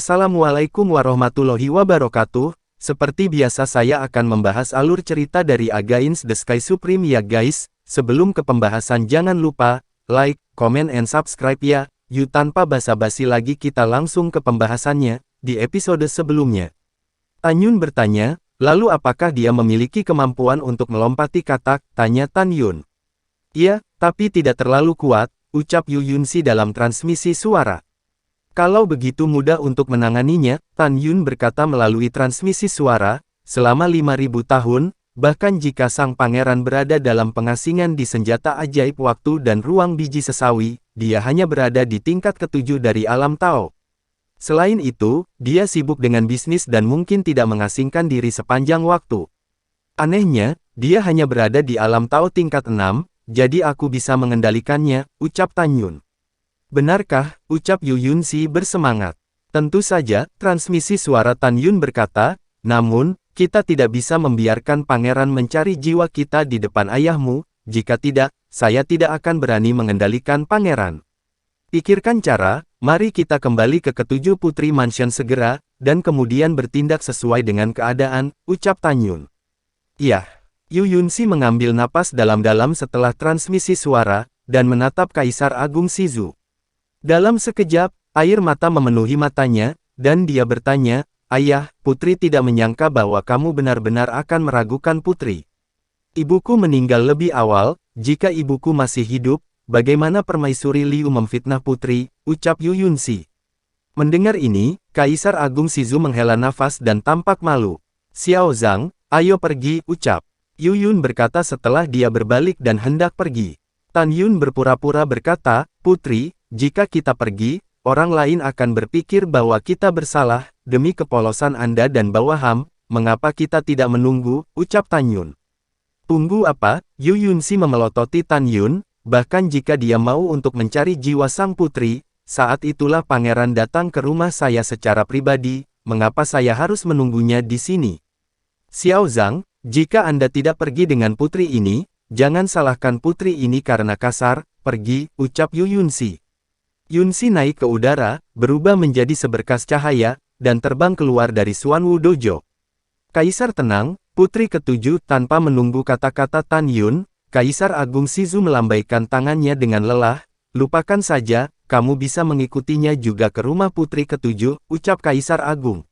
Assalamualaikum warahmatullahi wabarakatuh. Seperti biasa saya akan membahas alur cerita dari Against the Sky Supreme ya guys. Sebelum ke pembahasan jangan lupa, like, comment and subscribe ya. Yuk tanpa basa-basi lagi kita langsung ke pembahasannya, di episode sebelumnya. Tan Yun bertanya, lalu apakah dia memiliki kemampuan untuk melompati katak, tanya Tan Yun. Iya, tapi tidak terlalu kuat, ucap Yu Yunxi dalam transmisi suara. Kalau begitu mudah untuk menanganinya, Tan Yun berkata melalui transmisi suara, selama 5.000 tahun, bahkan jika sang pangeran berada dalam pengasingan di senjata ajaib waktu dan ruang biji sesawi, dia hanya berada di tingkat ketujuh dari alam Tao. Selain itu, dia sibuk dengan bisnis dan mungkin tidak mengasingkan diri sepanjang waktu. Anehnya, dia hanya berada di alam Tao tingkat 6, jadi aku bisa mengendalikannya, ucap Tan Yun. Benarkah, ucap Yu Yunxi bersemangat. Tentu saja, transmisi suara Tan Yun berkata, namun, kita tidak bisa membiarkan pangeran mencari jiwa kita di depan ayahmu, jika tidak, saya tidak akan berani mengendalikan pangeran. Pikirkan cara, mari kita kembali ke ketujuh putri mansion segera, dan kemudian bertindak sesuai dengan keadaan, ucap Tan Yun. Iya. Yu Yunxi mengambil napas dalam-dalam setelah transmisi suara, dan menatap Kaisar Agung Shizu. Dalam sekejap, air mata memenuhi matanya, dan dia bertanya, Ayah, putri tidak menyangka bahwa kamu benar-benar akan meragukan putri. Ibuku meninggal lebih awal, jika ibuku masih hidup, bagaimana permaisuri Liu memfitnah putri, ucap Yu Yunxi. Mendengar ini, Kaisar Agung Shizu menghela nafas dan tampak malu. Xiao Zhang, ayo pergi, ucap Yu Yun berkata setelah dia berbalik dan hendak pergi. Tan Yun berpura-pura berkata, Putri, jika kita pergi, orang lain akan berpikir bahwa kita bersalah, demi kepolosan Anda dan bawahan, mengapa kita tidak menunggu, ucap Tan Yun. Tunggu apa? Yu Yunxi memelototi Tan Yun, bahkan jika dia mau untuk mencari jiwa sang putri, saat itulah pangeran datang ke rumah saya secara pribadi, mengapa saya harus menunggunya di sini? Xiao Zhang, jika Anda tidak pergi dengan putri ini, jangan salahkan putri ini karena kasar, pergi, ucap Yu Yunxi. Yunxi naik ke udara, berubah menjadi seberkas cahaya, dan terbang keluar dari Xuanwu Dojo. Kaisar tenang, putri ketujuh tanpa menunggu kata-kata Tan Yun, Kaisar Agung Shizu melambaikan tangannya dengan lelah, lupakan saja, kamu bisa mengikutinya juga ke rumah putri ketujuh, ucap Kaisar Agung.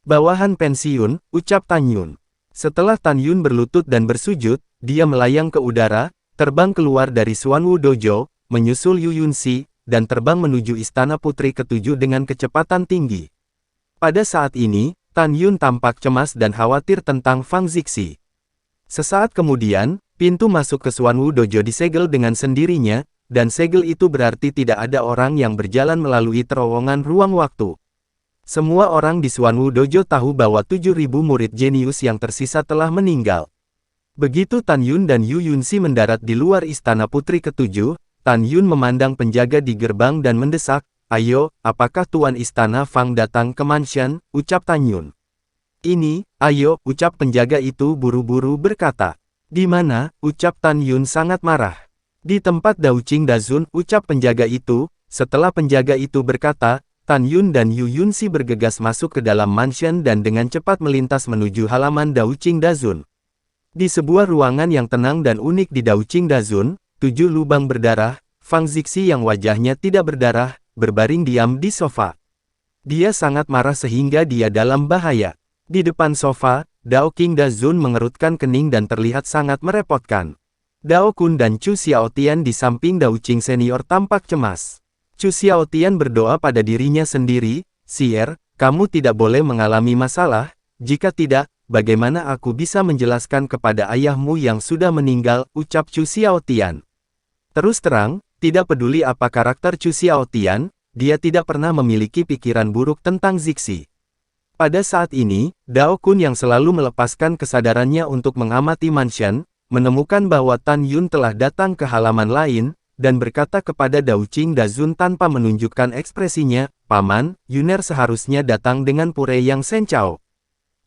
Bawahan pensiun, ucap Tan Yun. Setelah Tan Yun berlutut dan bersujud, dia melayang ke udara, terbang keluar dari Xuanwu Dojo, menyusul Yu Yunxi, dan terbang menuju istana putri ketujuh dengan kecepatan tinggi. Pada saat ini, Tan Yun tampak cemas dan khawatir tentang Fang Zixi. Sesaat kemudian, pintu masuk ke Xuanwu Dojo disegel dengan sendirinya, dan segel itu berarti tidak ada orang yang berjalan melalui terowongan ruang waktu. Semua orang di Xuanwu Dojo tahu bahwa 7.000 murid jenius yang tersisa telah meninggal. Begitu Tan Yun dan Yu Yunxi mendarat di luar istana putri ketujuh, Tan Yun memandang penjaga di gerbang dan mendesak, ayo, apakah tuan istana Fang datang ke mansion, ucap Tan Yun. Ini, ayo, ucap penjaga itu buru-buru berkata. Di mana, ucap Tan Yun sangat marah. Di tempat Daoqing Dazun, ucap penjaga itu. Setelah penjaga itu berkata, Tan Yun dan Yu Yunxi bergegas masuk ke dalam mansion dan dengan cepat melintas menuju halaman Daoqing Dazun. Di sebuah ruangan yang tenang dan unik di Daoqing Dazun, 7 lubang berdarah, Fang Zixi yang wajahnya tidak berdarah, berbaring diam di sofa. Dia sangat marah sehingga dia dalam bahaya. Di depan sofa, Daoqing Dazun mengerutkan kening dan terlihat sangat merepotkan. Dao Kun dan Chu Xiaotian di samping Daoqing senior tampak cemas. Chu Xiaotian berdoa pada dirinya sendiri, Sier, kamu tidak boleh mengalami masalah, jika tidak, bagaimana aku bisa menjelaskan kepada ayahmu yang sudah meninggal, ucap Chu Xiaotian. Terus terang, tidak peduli apa karakter Chu Xiaotian, dia tidak pernah memiliki pikiran buruk tentang Zixi. Pada saat ini, Dao Kun yang selalu melepaskan kesadarannya untuk mengamati mansion, menemukan bahwa Tan Yun telah datang ke halaman lain, dan berkata kepada Daoqing Dazun tanpa menunjukkan ekspresinya, Paman, Yuner seharusnya datang dengan pure yang sencau.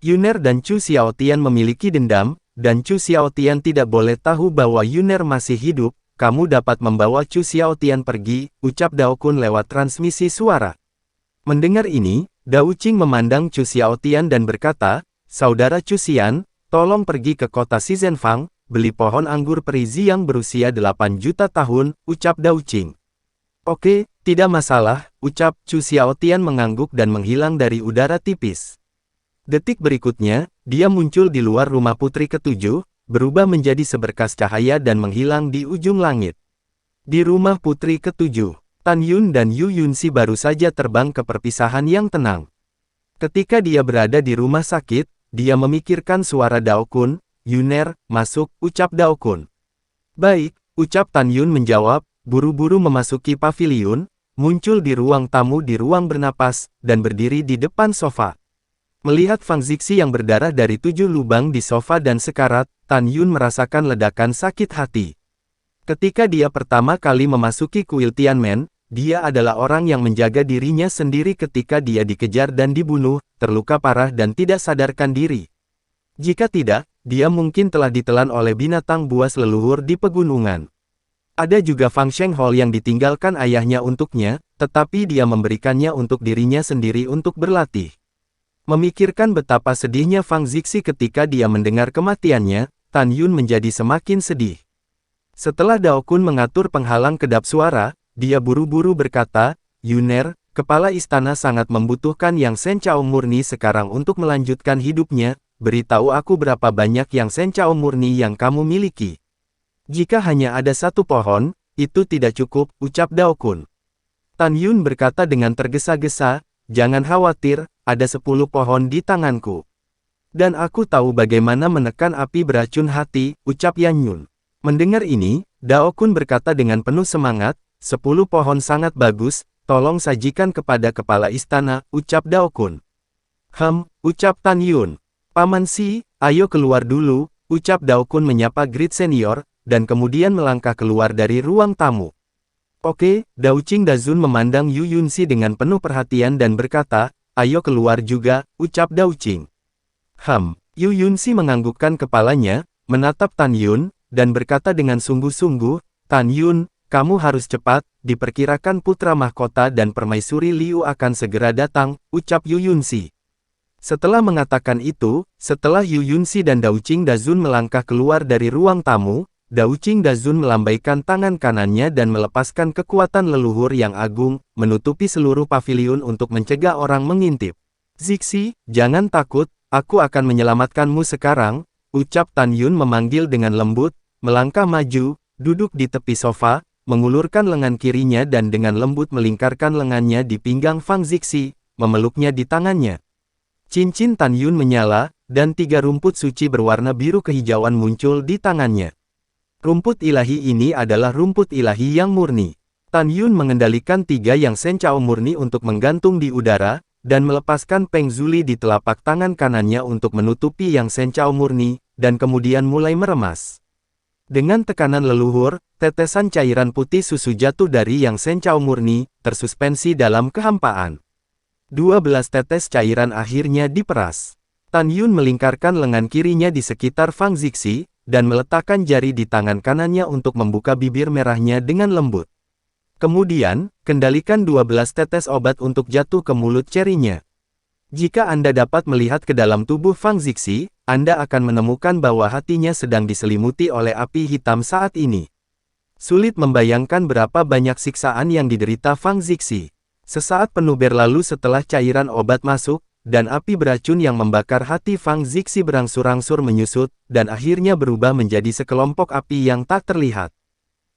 Yuner dan Chu Xiaotian memiliki dendam, dan Chu Xiaotian tidak boleh tahu bahwa Yuner masih hidup. Kamu dapat membawa Chu Xiaotian pergi, ucap Dao Kun lewat transmisi suara. Mendengar ini, Dao Qing memandang Chu Xiaotian dan berkata, "Saudara Chu Xian, tolong pergi ke kota Shizhenfang, beli pohon anggur perizi yang berusia 8 juta tahun," ucap Dao Qing. "Oke, tidak masalah," ucap Chu Xiaotian mengangguk dan menghilang dari udara tipis. Detik berikutnya, dia muncul di luar rumah putri ketujuh, berubah menjadi seberkas cahaya dan menghilang di ujung langit. Di rumah putri ketujuh, Tan Yun dan Yu Yunxi baru saja terbang ke perpisahan yang tenang. Ketika dia berada di rumah sakit, dia memikirkan suara Dao Kun. "Yuner, masuk," ucap Dao Kun. "Baik," ucap Tan Yun menjawab, buru-buru memasuki paviliun, muncul di ruang tamu di ruang bernapas, dan berdiri di depan sofa. Melihat Fang Zixi yang berdarah dari 7 lubang di sofa dan sekarat, Tan Yun merasakan ledakan sakit hati. Ketika dia pertama kali memasuki kuil Tianmen, dia adalah orang yang menjaga dirinya sendiri ketika dia dikejar dan dibunuh, terluka parah dan tidak sadarkan diri. Jika tidak, dia mungkin telah ditelan oleh binatang buas leluhur di pegunungan. Ada juga Fang Shenghol yang ditinggalkan ayahnya untuknya, tetapi dia memberikannya untuk dirinya sendiri untuk berlatih. Memikirkan betapa sedihnya Fang Zixi ketika dia mendengar kematiannya, Tan Yun menjadi semakin sedih. Setelah Dao Kun mengatur penghalang kedap suara, dia buru-buru berkata, "Yuner, kepala istana sangat membutuhkan Yang Shen Chao murni sekarang untuk melanjutkan hidupnya, beritahu aku berapa banyak Yang Shen Chao murni yang kamu miliki." "Jika hanya ada satu pohon, itu tidak cukup," ucap Dao Kun. Tan Yun berkata dengan tergesa-gesa, "Jangan khawatir, ada 10 pohon di tanganku. Dan aku tahu bagaimana menekan api beracun hati," ucap Yan Yun. Mendengar ini, Dao Kun berkata dengan penuh semangat, "10 pohon sangat bagus, tolong sajikan kepada kepala istana," ucap Dao Kun. Ucap Tan Yun. "Paman Si, ayo keluar dulu," ucap Dao Kun menyapa Grid Senior, dan kemudian melangkah keluar dari ruang tamu. "Oke," Dao Qing Dazun memandang Yu Yunxi dengan penuh perhatian dan berkata, "Ayo keluar juga," ucap Dao Qing. Yu Yunxi menganggukkan kepalanya, menatap Tan Yun, dan berkata dengan sungguh-sungguh, "Tan Yun, kamu harus cepat, diperkirakan putra mahkota dan permaisuri Liu akan segera datang," ucap Yu Yunxi. Setelah mengatakan itu, setelah Yu Yunxi dan Dao Qing Dazun melangkah keluar dari ruang tamu, Dao Qing Dazun melambaikan tangan kanannya dan melepaskan kekuatan leluhur yang agung, menutupi seluruh paviliun untuk mencegah orang mengintip. "Zixi, jangan takut, aku akan menyelamatkanmu sekarang," ucap Tan Yun memanggil dengan lembut, melangkah maju, duduk di tepi sofa, mengulurkan lengan kirinya dan dengan lembut melingkarkan lengannya di pinggang Fang Zixi, memeluknya di tangannya. Cincin Tan Yun menyala, dan 3 rumput suci berwarna biru kehijauan muncul di tangannya. Rumput ilahi ini adalah rumput ilahi yang murni. Tan Yun mengendalikan 3 Yang Shen Chao murni untuk menggantung di udara, dan melepaskan Peng Zuli di telapak tangan kanannya untuk menutupi Yang Shen Chao murni, dan kemudian mulai meremas. Dengan tekanan leluhur, tetesan cairan putih susu jatuh dari Yang Shen Chao murni, tersuspensi dalam kehampaan. 12 tetes cairan akhirnya diperas. Tan Yun melingkarkan lengan kirinya di sekitar Fang Zixi, dan meletakkan jari di tangan kanannya untuk membuka bibir merahnya dengan lembut. Kemudian, kendalikan 12 tetes obat untuk jatuh ke mulut cerinya. Jika Anda dapat melihat ke dalam tubuh Fang Zixi, Anda akan menemukan bahwa hatinya sedang diselimuti oleh api hitam saat ini. Sulit membayangkan berapa banyak siksaan yang diderita Fang Zixi. Sesaat penuh berlalu setelah cairan obat masuk, dan api beracun yang membakar hati Fang Zixi berangsur-angsur menyusut, dan akhirnya berubah menjadi sekelompok api yang tak terlihat.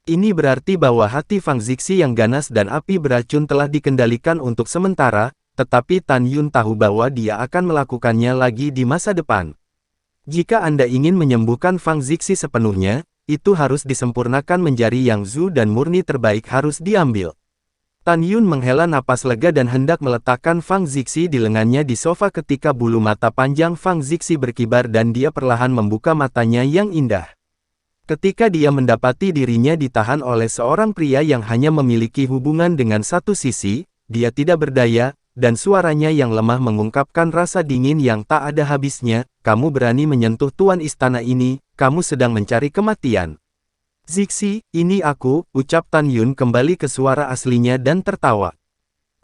Ini berarti bahwa hati Fang Zixi yang ganas dan api beracun telah dikendalikan untuk sementara, tetapi Tan Yun tahu bahwa dia akan melakukannya lagi di masa depan. Jika Anda ingin menyembuhkan Fang Zixi sepenuhnya, itu harus disempurnakan menjadi yang zu dan murni terbaik harus diambil. Tan Yun menghela napas lega dan hendak meletakkan Fang Zixi di lengannya di sofa ketika bulu mata panjang Fang Zixi berkibar dan dia perlahan membuka matanya yang indah. Ketika dia mendapati dirinya ditahan oleh seorang pria yang hanya memiliki hubungan dengan satu sisi, dia tidak berdaya, dan suaranya yang lemah mengungkapkan rasa dingin yang tak ada habisnya, "Kamu berani menyentuh tuan istana ini, kamu sedang mencari kematian." "Zixi, ini aku," ucap Tan Yun kembali ke suara aslinya dan tertawa.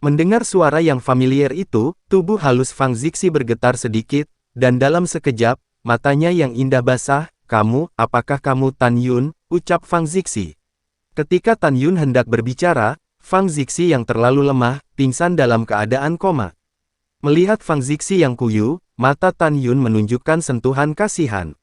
Mendengar suara yang familiar itu, tubuh halus Fang Zixi bergetar sedikit, dan dalam sekejap, matanya yang indah basah, apakah kamu Tan Yun? Ucap Fang Zixi. Ketika Tan Yun hendak berbicara, Fang Zixi yang terlalu lemah, pingsan dalam keadaan koma. Melihat Fang Zixi yang kuyu, mata Tan Yun menunjukkan sentuhan kasihan.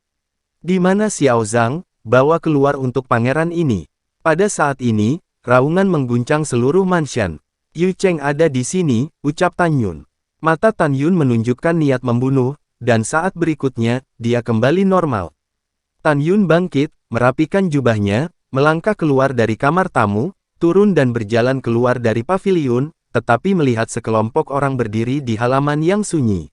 Di mana Xiao Zhang? Bawa keluar untuk pangeran ini. Pada saat ini, raungan mengguncang seluruh mansion. Yu Cheng ada di sini, ucap Tan Yun. Mata Tan Yun menunjukkan niat membunuh, dan saat berikutnya, dia kembali normal. Tan Yun bangkit, merapikan jubahnya, melangkah keluar dari kamar tamu, turun dan berjalan keluar dari paviliun, tetapi melihat sekelompok orang berdiri di halaman yang sunyi.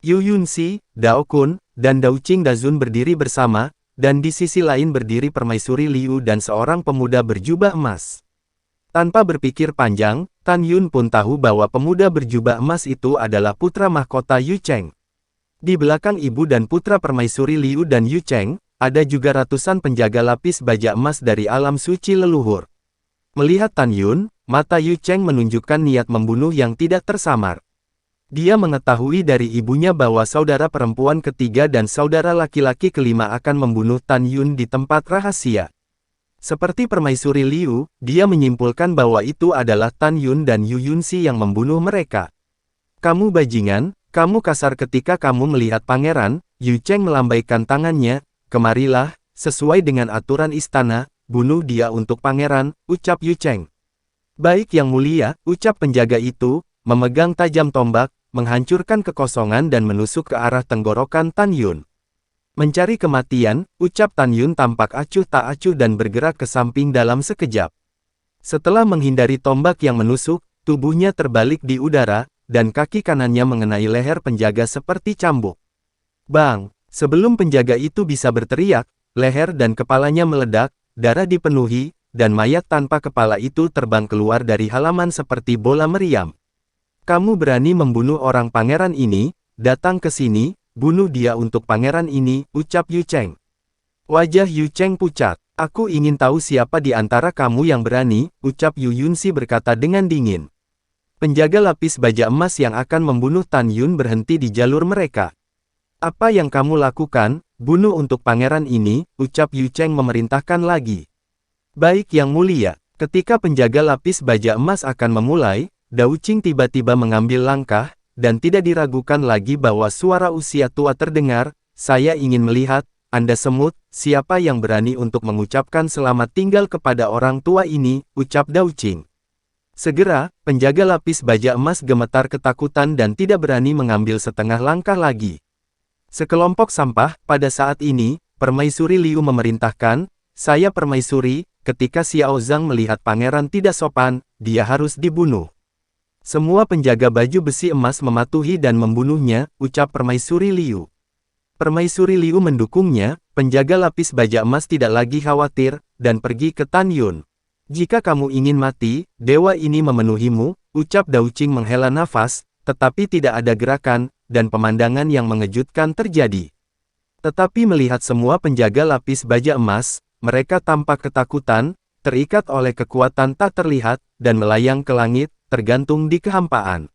Yu Yunxi, Dao Kun, dan Dao Qing Dazun berdiri bersama, dan di sisi lain berdiri Permaisuri Liu dan seorang pemuda berjubah emas. Tanpa berpikir panjang, Tan Yun pun tahu bahwa pemuda berjubah emas itu adalah putra mahkota Yu Cheng. Di belakang ibu dan putra Permaisuri Liu dan Yu Cheng, ada juga ratusan penjaga lapis baja emas dari alam suci leluhur. Melihat Tan Yun, mata Yu Cheng menunjukkan niat membunuh yang tidak tersamar. Dia mengetahui dari ibunya bahwa saudara perempuan ketiga dan saudara laki-laki kelima akan membunuh Tan Yun di tempat rahasia. Seperti Permaisuri Liu, dia menyimpulkan bahwa itu adalah Tan Yun dan Yu Yunxi yang membunuh mereka. Kamu bajingan, kamu kasar ketika kamu melihat pangeran. Yu Cheng melambaikan tangannya, kemarilah, sesuai dengan aturan istana, bunuh dia untuk pangeran, ucap Yu Cheng. Baik yang mulia, ucap penjaga itu, memegang tajam tombak, menghancurkan kekosongan dan menusuk ke arah tenggorokan Tan Yun. Mencari kematian, ucap Tan Yun tampak acuh tak acuh dan bergerak ke samping dalam sekejap. Setelah menghindari tombak yang menusuk, tubuhnya terbalik di udara, dan kaki kanannya mengenai leher penjaga seperti cambuk. Bang! Sebelum penjaga itu bisa berteriak, leher dan kepalanya meledak, darah dipenuhi, dan mayat tanpa kepala itu terbang keluar dari halaman seperti bola meriam. Kamu berani membunuh orang pangeran ini? Datang ke sini, bunuh dia untuk pangeran ini, ucap Yu Cheng. Wajah Yu Cheng pucat. Aku ingin tahu siapa di antara kamu yang berani, ucap Yu Yunxi berkata dengan dingin. Penjaga lapis baja emas yang akan membunuh Tan Yun berhenti di jalur mereka. Apa yang kamu lakukan? Bunuh untuk pangeran ini, ucap Yu Cheng memerintahkan lagi. Baik yang mulia, ketika penjaga lapis baja emas akan memulai, Dao Qing tiba-tiba mengambil langkah, dan tidak diragukan lagi bahwa suara usia tua terdengar, saya ingin melihat, Anda semut, siapa yang berani untuk mengucapkan selamat tinggal kepada orang tua ini, ucap Dao Qing. Segera, penjaga lapis baja emas gemetar ketakutan dan tidak berani mengambil setengah langkah lagi. Sekelompok sampah, pada saat ini, Permaisuri Liu memerintahkan, saya permaisuri, ketika Xiao Zhang melihat pangeran tidak sopan, dia harus dibunuh. Semua penjaga baju besi emas mematuhi dan membunuhnya, ucap Permaisuri Liu. Permaisuri Liu mendukungnya, penjaga lapis baja emas tidak lagi khawatir, dan pergi ke Tan Yun. Jika kamu ingin mati, dewa ini memenuhimu, ucap Dao Qing menghela nafas, tetapi tidak ada gerakan, dan pemandangan yang mengejutkan terjadi. Tetapi melihat semua penjaga lapis baja emas, mereka tampak ketakutan, terikat oleh kekuatan tak terlihat, dan melayang ke langit, tergantung di kehampaan.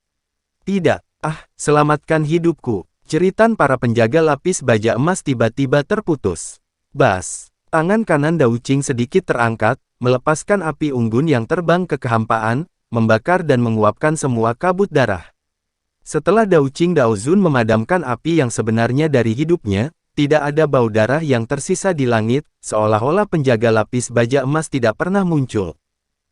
Tidak, selamatkan hidupku. Jeritan para penjaga lapis baja emas tiba-tiba terputus. Bas! Tangan kanan Dao Qing sedikit terangkat, melepaskan api unggun yang terbang ke kehampaan, membakar dan menguapkan semua kabut darah. Setelah Dao Qing Dao Zun memadamkan api yang sebenarnya dari hidupnya, tidak ada bau darah yang tersisa di langit, seolah-olah penjaga lapis baja emas tidak pernah muncul.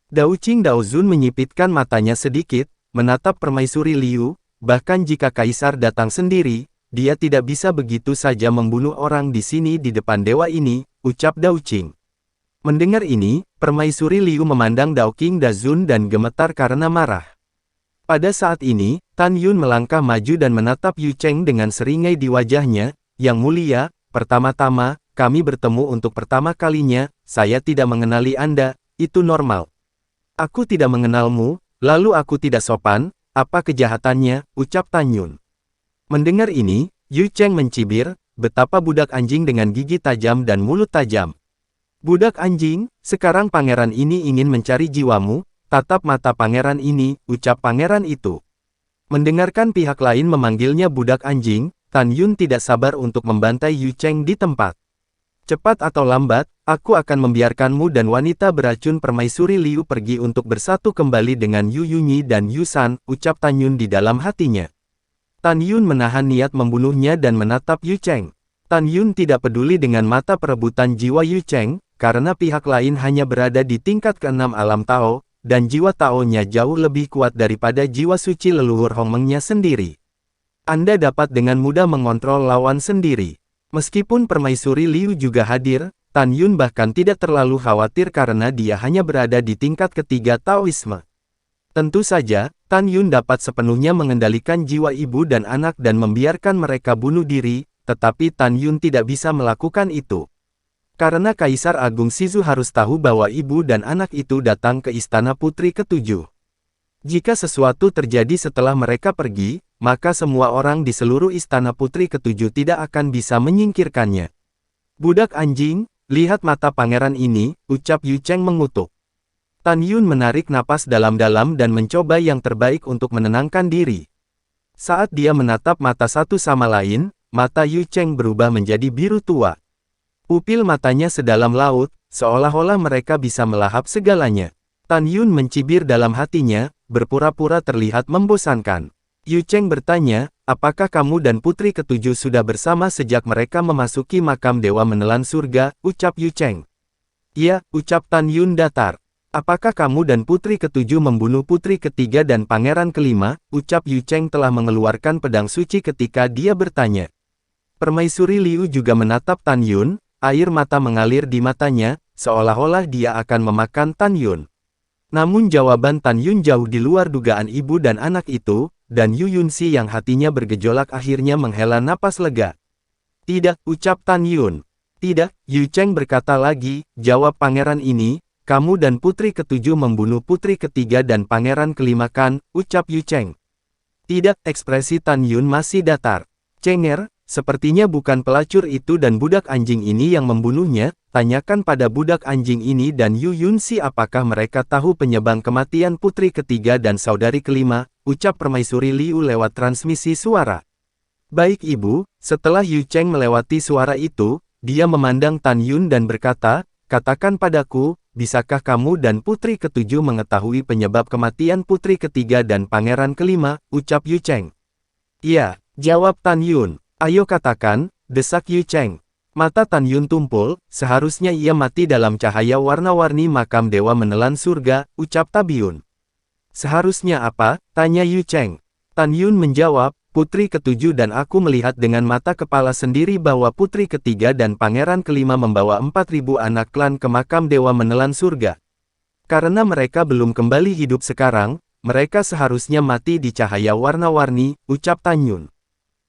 Dao Qing Dao Zun menyipitkan matanya sedikit, menatap Permaisuri Liu, bahkan jika Kaisar datang sendiri, dia tidak bisa begitu saja membunuh orang di sini di depan dewa ini, ucap Dao Qing. Mendengar ini, Permaisuri Liu memandang Dao Qing Dao Zun dan gemetar karena marah. Pada saat ini, Tan Yun melangkah maju dan menatap Yu Cheng dengan seringai di wajahnya, Yang mulia, pertama-tama, kami bertemu untuk pertama kalinya, saya tidak mengenali Anda, itu normal. Aku tidak mengenalmu, lalu aku tidak sopan, apa kejahatannya, ucap Tan Yun. Mendengar ini, Yu Cheng mencibir, betapa budak anjing dengan gigi tajam dan mulut tajam. Budak anjing, sekarang pangeran ini ingin mencari jiwamu, tatap mata pangeran ini, ucap pangeran itu. Mendengarkan pihak lain memanggilnya budak anjing, Tan Yun tidak sabar untuk membantai Yu Cheng di tempat. Cepat atau lambat, aku akan membiarkanmu dan wanita beracun permaisuri Liu pergi untuk bersatu kembali dengan Yu Yunyi dan Yu San, ucap Tan Yun di dalam hatinya. Tan Yun menahan niat membunuhnya dan menatap Yu Cheng. Tan Yun tidak peduli dengan mata perebutan jiwa Yu Cheng, karena pihak lain hanya berada di tingkat ke-6 alam Tao, dan jiwa Tao-nya jauh lebih kuat daripada jiwa suci leluhur Hongmengnya sendiri. Anda dapat dengan mudah mengontrol lawan sendiri. Meskipun permaisuri Liu juga hadir, Tan Yun bahkan tidak terlalu khawatir karena dia hanya berada di tingkat ketiga Taoisme. Tentu saja, Tan Yun dapat sepenuhnya mengendalikan jiwa ibu dan anak dan membiarkan mereka bunuh diri, tetapi Tan Yun tidak bisa melakukan itu. Karena Kaisar Agung Shizu harus tahu bahwa ibu dan anak itu datang ke Istana Putri ke-7. Jika sesuatu terjadi setelah mereka pergi, maka semua orang di seluruh Istana Putri ke-7 tidak akan bisa menyingkirkannya. Budak anjing, lihat mata pangeran ini, ucap Yu Cheng mengutuk. Tan Yun menarik napas dalam-dalam dan mencoba yang terbaik untuk menenangkan diri. Saat dia menatap mata satu sama lain, mata Yu Cheng berubah menjadi biru tua. Pupil matanya sedalam laut, seolah-olah mereka bisa melahap segalanya. Tan Yun mencibir dalam hatinya, berpura-pura terlihat membosankan. Yu Cheng bertanya, apakah kamu dan putri ke-7 sudah bersama sejak mereka memasuki makam Dewa Menelan Surga, ucap Yu Cheng. Iya, ucap Tan Yun datar. Apakah kamu dan putri ke-7 membunuh putri ke-3 dan pangeran ke-5, ucap Yu Cheng telah mengeluarkan pedang suci ketika dia bertanya. Permaisuri Liu juga menatap Tan Yun, air mata mengalir di matanya, seolah-olah dia akan memakan Tan Yun. Namun jawaban Tan Yun jauh di luar dugaan ibu dan anak itu, dan Yu Yunxi yang hatinya bergejolak akhirnya menghela napas lega. Tidak, ucap Tan Yun. Tidak, Yu Cheng berkata lagi, jawab pangeran ini, kamu dan putri ke-7 membunuh putri ke-3 dan pangeran ke-5 kan, ucap Yu Cheng. Tidak, ekspresi Tan Yun masih datar. Cenger, sepertinya bukan pelacur itu dan budak anjing ini yang membunuhnya, tanyakan pada budak anjing ini dan Yu Yunxi apakah mereka tahu penyebab kematian putri ke-3 dan saudari ke-5, ucap permaisuri Liu lewat transmisi suara. Baik ibu, setelah Yu Cheng melewati suara itu, dia memandang Tan Yun dan berkata, katakan padaku, bisakah kamu dan putri ke-7 mengetahui penyebab kematian putri ke-3 dan pangeran ke-5, ucap Yu Cheng. Iya, jawab Tan Yun. Ayo katakan, desak Yu Cheng. Mata Tan Yun tumpul, seharusnya ia mati dalam cahaya warna-warni makam Dewa Menelan Surga, ucap Tabiun. Seharusnya apa? Tanya Yu Cheng. Tan Yun menjawab, putri ke-7 dan aku melihat dengan mata kepala sendiri bahwa putri ke-3 dan pangeran ke-5 membawa 4.000 anak klan ke makam Dewa Menelan Surga. Karena mereka belum kembali hidup sekarang, mereka seharusnya mati di cahaya warna-warni, ucap Tan Yun.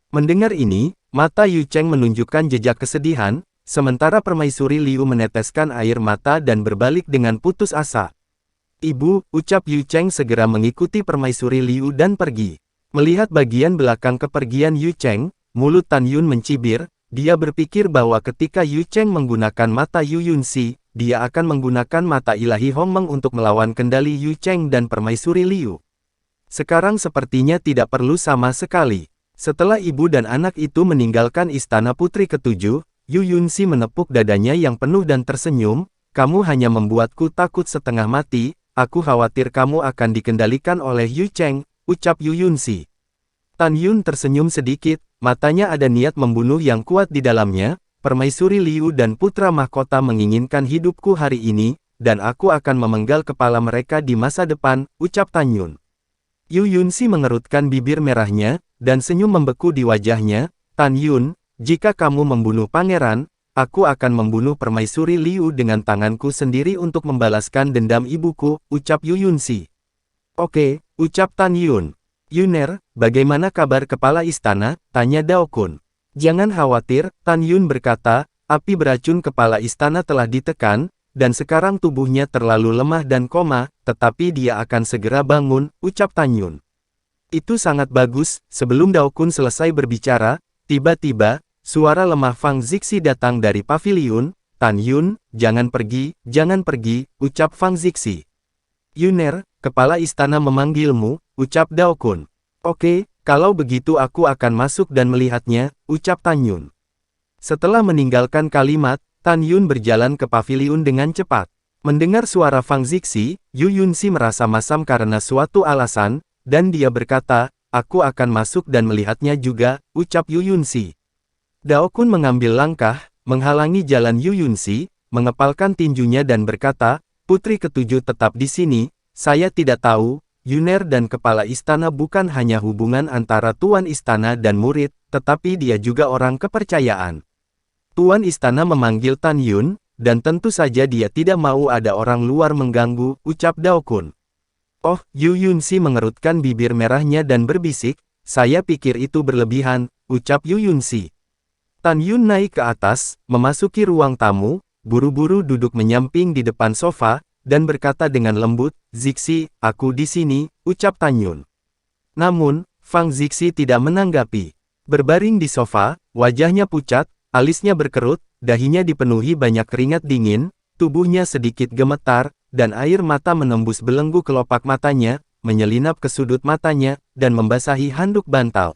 Mendengar ini, mata Yu Cheng menunjukkan jejak kesedihan, sementara permaisuri Liu meneteskan air mata dan berbalik dengan putus asa. Ibu, ucap Yu Cheng segera mengikuti permaisuri Liu dan pergi. Melihat bagian belakang kepergian Yu Cheng, mulut Tan Yun mencibir, dia berpikir bahwa ketika Yu Cheng menggunakan mata Yu Yunxi, dia akan menggunakan mata ilahi Hongmeng untuk melawan kendali Yu Cheng dan permaisuri Liu. Sekarang sepertinya tidak perlu sama sekali. Setelah ibu dan anak itu meninggalkan istana putri ke-7, Yu Yunxi menepuk dadanya yang penuh dan tersenyum, kamu hanya membuatku takut setengah mati, aku khawatir kamu akan dikendalikan oleh Yu Cheng, ucap Yu Yunxi. Tan Yun tersenyum sedikit, matanya ada niat membunuh yang kuat di dalamnya, permaisuri Liu dan putra mahkota menginginkan hidupku hari ini, dan aku akan memenggal kepala mereka di masa depan, ucap Tan Yun. Yu Yunxi mengerutkan bibir merahnya, dan senyum membeku di wajahnya, Tan Yun, jika kamu membunuh pangeran, aku akan membunuh permaisuri Liu dengan tanganku sendiri untuk membalaskan dendam ibuku, ucap Yu Yunxi. Oke, ucap Tan Yun. Yuner, bagaimana kabar kepala istana, tanya Dao Kun. Jangan khawatir, Tan Yun berkata, api beracun kepala istana telah ditekan, dan sekarang tubuhnya terlalu lemah dan koma, tetapi dia akan segera bangun, ucap Tan Yun. Itu sangat bagus. Sebelum Dao Kun selesai berbicara, tiba-tiba, suara lemah Fang Zixi datang dari paviliun. Tan Yun, jangan pergi, ucap Fang Zixi. Yuner, kepala istana memanggilmu, ucap Dao Kun. Oke, kalau begitu aku akan masuk dan melihatnya, ucap Tan Yun. Setelah meninggalkan kalimat, Tan Yun berjalan ke paviliun dengan cepat. Mendengar suara Fang Zixi, Yu Yunxi merasa masam karena suatu alasan, dan dia berkata, aku akan masuk dan melihatnya juga, ucap Yu Yunxi. Dao Kun mengambil langkah, menghalangi jalan Yu Yunxi, mengepalkan tinjunya dan berkata, Putri ketujuh tetap di sini, saya tidak tahu, Yuner dan kepala istana bukan hanya hubungan antara tuan istana dan murid, tetapi dia juga orang kepercayaan. Tuan istana memanggil Tan Yun, dan tentu saja dia tidak mau ada orang luar mengganggu, ucap Dao Kun. Oh, Yu Yunxi mengerutkan bibir merahnya dan berbisik, saya pikir itu berlebihan, ucap Yu Yunxi. Tan Yun naik ke atas, memasuki ruang tamu, buru-buru duduk menyamping di depan sofa, dan berkata dengan lembut, Zixi, aku di sini, ucap Tan Yun. Namun, Fang Zixi tidak menanggapi. Berbaring di sofa, wajahnya pucat, alisnya berkerut, dahinya dipenuhi banyak keringat dingin, tubuhnya sedikit gemetar, dan air mata menembus belenggu kelopak matanya, menyelinap ke sudut matanya, dan membasahi handuk bantal.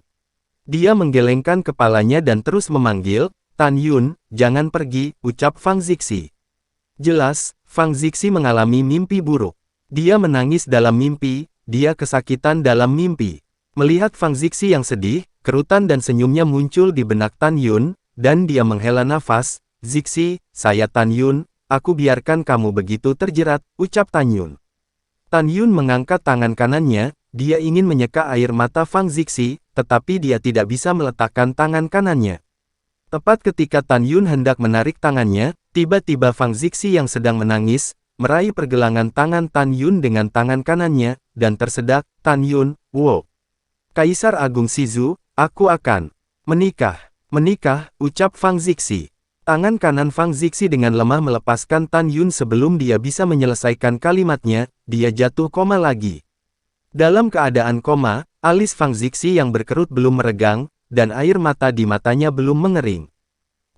Dia menggelengkan kepalanya dan terus memanggil, Tan Yun, jangan pergi, ucap Fang Zixi. Jelas, Fang Zixi mengalami mimpi buruk. Dia menangis dalam mimpi, dia kesakitan dalam mimpi. Melihat Fang Zixi yang sedih, kerutan dan senyumnya muncul di benak Tan Yun, dan dia menghela nafas, Zixi, saya Tan Yun, aku biarkan kamu begitu terjerat, ucap Tan Yun. Tan Yun mengangkat tangan kanannya, dia ingin menyeka air mata Fang Zixi, tetapi dia tidak bisa meletakkan tangan kanannya. Tepat ketika Tan Yun hendak menarik tangannya, tiba-tiba Fang Zixi yang sedang menangis, meraih pergelangan tangan Tan Yun dengan tangan kanannya, dan tersedak, Tan Yun, wow. Kaisar Agung Shizu, aku akan menikah. Menikah, ucap Fang Zixi. Tangan kanan Fang Zixi dengan lemah melepaskan Tan Yun sebelum dia bisa menyelesaikan kalimatnya, dia jatuh koma lagi. Dalam keadaan koma, alis Fang Zixi yang berkerut belum meregang, dan air mata di matanya belum mengering.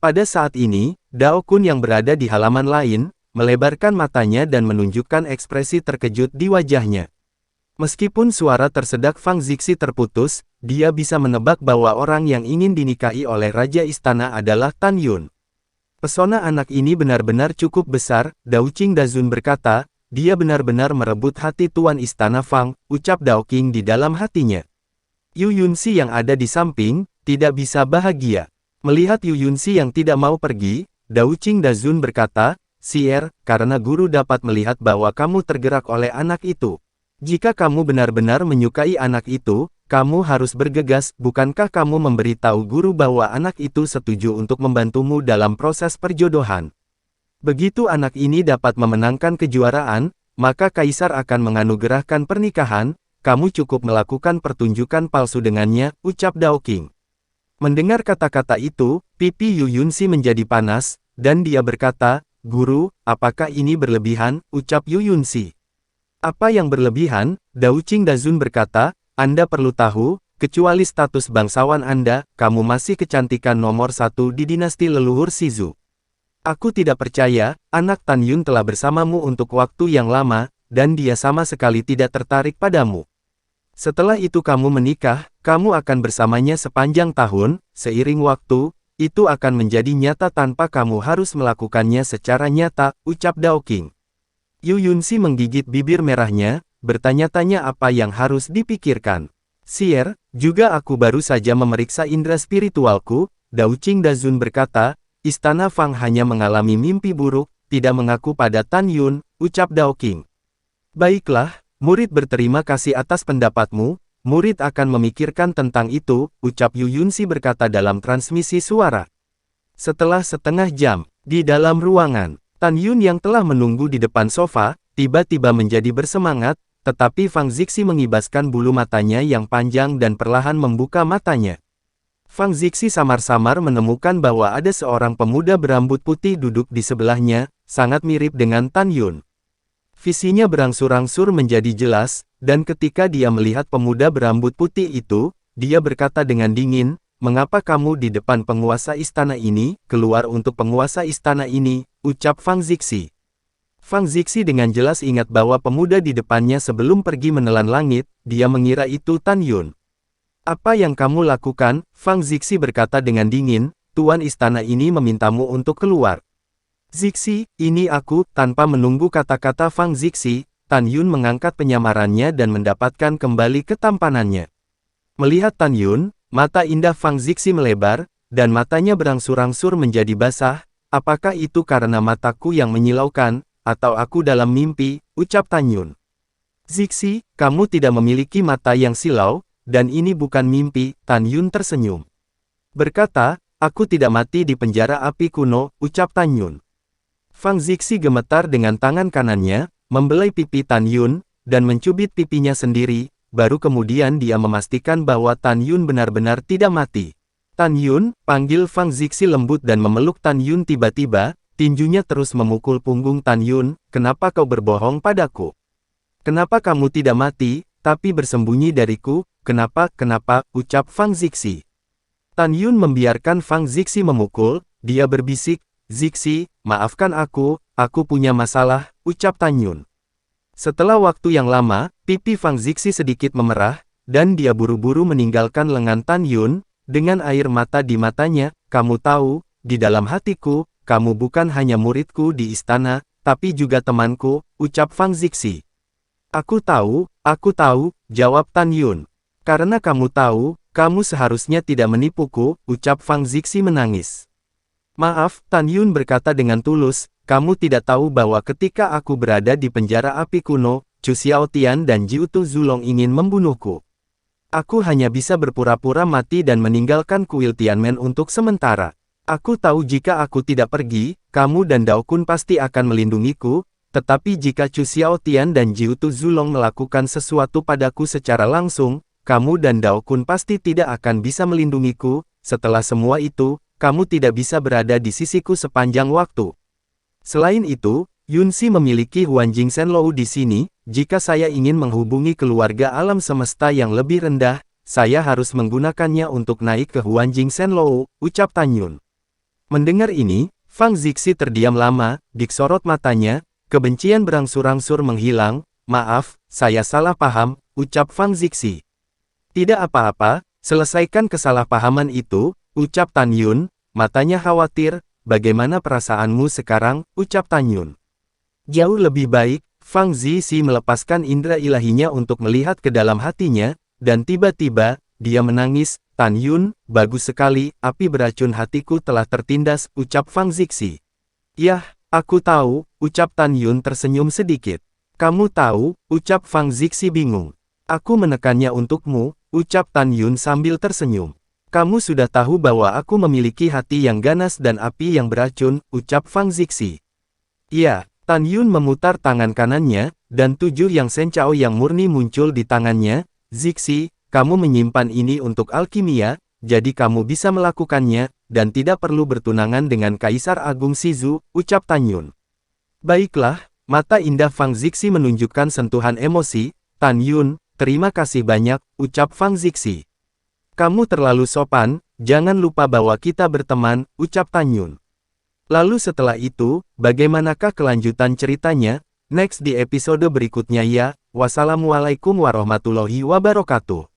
Pada saat ini, Dao Kun yang berada di halaman lain, melebarkan matanya dan menunjukkan ekspresi terkejut di wajahnya. Meskipun suara tersedak Fang Zixi terputus, dia bisa menebak bahwa orang yang ingin dinikahi oleh Raja Istana adalah Tan Yun. Pesona anak ini benar-benar cukup besar, Dao Qing Dazun berkata, dia benar-benar merebut hati Tuan Istana Fang, ucap Dao Qing di dalam hatinya. Yu Yunxi yang ada di samping, tidak bisa bahagia. Melihat Yu Yunxi yang tidak mau pergi, Dao Qing Dazun berkata, Sier, karena guru dapat melihat bahwa kamu tergerak oleh anak itu. Jika kamu benar-benar menyukai anak itu, kamu harus bergegas, bukankah kamu memberitahu guru bahwa anak itu setuju untuk membantumu dalam proses perjodohan? Begitu anak ini dapat memenangkan kejuaraan, maka kaisar akan menganugerahkan pernikahan, kamu cukup melakukan pertunjukan palsu dengannya, ucap Dao Qing. Mendengar kata-kata itu, pipi Yu Yunxi menjadi panas, dan dia berkata, Guru, apakah ini berlebihan, ucap Yu Yunxi. Apa yang berlebihan? Dao Qing Dazun berkata, Anda perlu tahu, kecuali status bangsawan Anda, kamu masih kecantikan nomor 1 di dinasti leluhur Shizu. Aku tidak percaya, anak Tan Yun telah bersamamu untuk waktu yang lama, dan dia sama sekali tidak tertarik padamu. Setelah itu kamu menikah, kamu akan bersamanya sepanjang tahun, seiring waktu, itu akan menjadi nyata tanpa kamu harus melakukannya secara nyata, ucap Dao Qing. Yu Yunxi menggigit bibir merahnya, bertanya-tanya apa yang harus dipikirkan. Sier, juga aku baru saja memeriksa indera spiritualku, Dao Qing Dazun berkata, Istana Fang hanya mengalami mimpi buruk, tidak mengaku pada Tan Yun, ucap Dao Qing. Baiklah, murid berterima kasih atas pendapatmu, murid akan memikirkan tentang itu, ucap Yu Yunxi berkata dalam transmisi suara. Setelah setengah jam, di dalam ruangan, Tan Yun yang telah menunggu di depan sofa, tiba-tiba menjadi bersemangat, tetapi Fang Zixi mengibaskan bulu matanya yang panjang dan perlahan membuka matanya. Fang Zixi samar-samar menemukan bahwa ada seorang pemuda berambut putih duduk di sebelahnya, sangat mirip dengan Tan Yun. Visinya berangsur-angsur menjadi jelas, dan ketika dia melihat pemuda berambut putih itu, dia berkata dengan dingin, Mengapa kamu di depan penguasa istana ini, keluar untuk penguasa istana ini, ucap Fang Zixi. Fang Zixi dengan jelas ingat bahwa pemuda di depannya sebelum pergi menelan langit, dia mengira itu Tan Yun. Apa yang kamu lakukan? Fang Zixi berkata dengan dingin, tuan istana ini memintamu untuk keluar. Zixi, ini aku. Tanpa menunggu kata-kata Fang Zixi, Tan Yun mengangkat penyamarannya dan mendapatkan kembali ketampanannya. Melihat Tan Yun, mata indah Fang Zixi melebar, dan matanya berangsur-angsur menjadi basah. Apakah itu karena mataku yang menyilaukan, atau aku dalam mimpi, ucap Tan Yun. Zixi, kamu tidak memiliki mata yang silau, dan ini bukan mimpi, Tan Yun tersenyum. Berkata, aku tidak mati di penjara api kuno, ucap Tan Yun. Fang Zixi gemetar dengan tangan kanannya, membelai pipi Tan Yun, dan mencubit pipinya sendiri, baru kemudian dia memastikan bahwa Tan Yun benar-benar tidak mati. Tan Yun, panggil Fang Zixi lembut dan memeluk Tan Yun tiba-tiba, tinjunya terus memukul punggung Tan Yun, kenapa kau berbohong padaku? Kenapa kamu tidak mati, tapi bersembunyi dariku, kenapa, ucap Fang Zixi. Tan Yun membiarkan Fang Zixi memukul, dia berbisik, Zixi, maafkan aku punya masalah, ucap Tan Yun. Setelah waktu yang lama, pipi Fang Zixi sedikit memerah, dan dia buru-buru meninggalkan lengan Tan Yun, dengan air mata di matanya, kamu tahu, di dalam hatiku, kamu bukan hanya muridku di istana, tapi juga temanku, ucap Fang Zixi. Aku tahu, jawab Tan Yun. Karena kamu tahu, kamu seharusnya tidak menipuku, ucap Fang Zixi menangis. Maaf, Tan Yun berkata dengan tulus, kamu tidak tahu bahwa ketika aku berada di penjara api kuno, Chu Xiaotian dan Jiutu Zulong ingin membunuhku. Aku hanya bisa berpura-pura mati dan meninggalkan kuil Tianmen untuk sementara. Aku tahu jika aku tidak pergi, kamu dan Dao Kun pasti akan melindungiku, tetapi jika Chu Xiaotian dan Jiutu Zulong melakukan sesuatu padaku secara langsung, kamu dan Dao Kun pasti tidak akan bisa melindungiku. Setelah semua itu, kamu tidak bisa berada di sisiku sepanjang waktu. Selain itu, Yunxi memiliki Huanjing Shenlou di sini, jika saya ingin menghubungi keluarga alam semesta yang lebih rendah, saya harus menggunakannya untuk naik ke Huanjing Shenlou, ucap Tan Yun. Mendengar ini, Fang Zixi terdiam lama, di sorot matanya, kebencian berangsur-angsur menghilang, maaf, saya salah paham, ucap Fang Zixi. Tidak apa-apa, selesaikan kesalahpahaman itu, ucap Tan Yun, matanya khawatir, bagaimana perasaanmu sekarang, ucap Tan Yun. Jauh lebih baik, Fang Zixi melepaskan indera ilahinya untuk melihat ke dalam hatinya, dan tiba-tiba, dia menangis, Tan Yun, bagus sekali, api beracun hatiku telah tertindas, ucap Fang Zixi. Yah, aku tahu, ucap Tan Yun tersenyum sedikit. Kamu tahu, ucap Fang Zixi bingung. Aku menekannya untukmu, ucap Tan Yun sambil tersenyum. Kamu sudah tahu bahwa aku memiliki hati yang ganas dan api yang beracun, ucap Fang Zixi. Iya, Tan Yun memutar tangan kanannya, dan 7 yang Shen Cao yang murni muncul di tangannya. Zixi, kamu menyimpan ini untuk alkimia, jadi kamu bisa melakukannya, dan tidak perlu bertunangan dengan Kaisar Agung Shizu, ucap Tan Yun. Baiklah, mata indah Fang Zixi menunjukkan sentuhan emosi, Tan Yun, terima kasih banyak, ucap Fang Zixi. Kamu terlalu sopan, jangan lupa bahwa kita berteman, ucap Tan Yun. Lalu setelah itu, bagaimanakah kelanjutan ceritanya? Next di episode berikutnya ya, wassalamualaikum warahmatullahi wabarakatuh.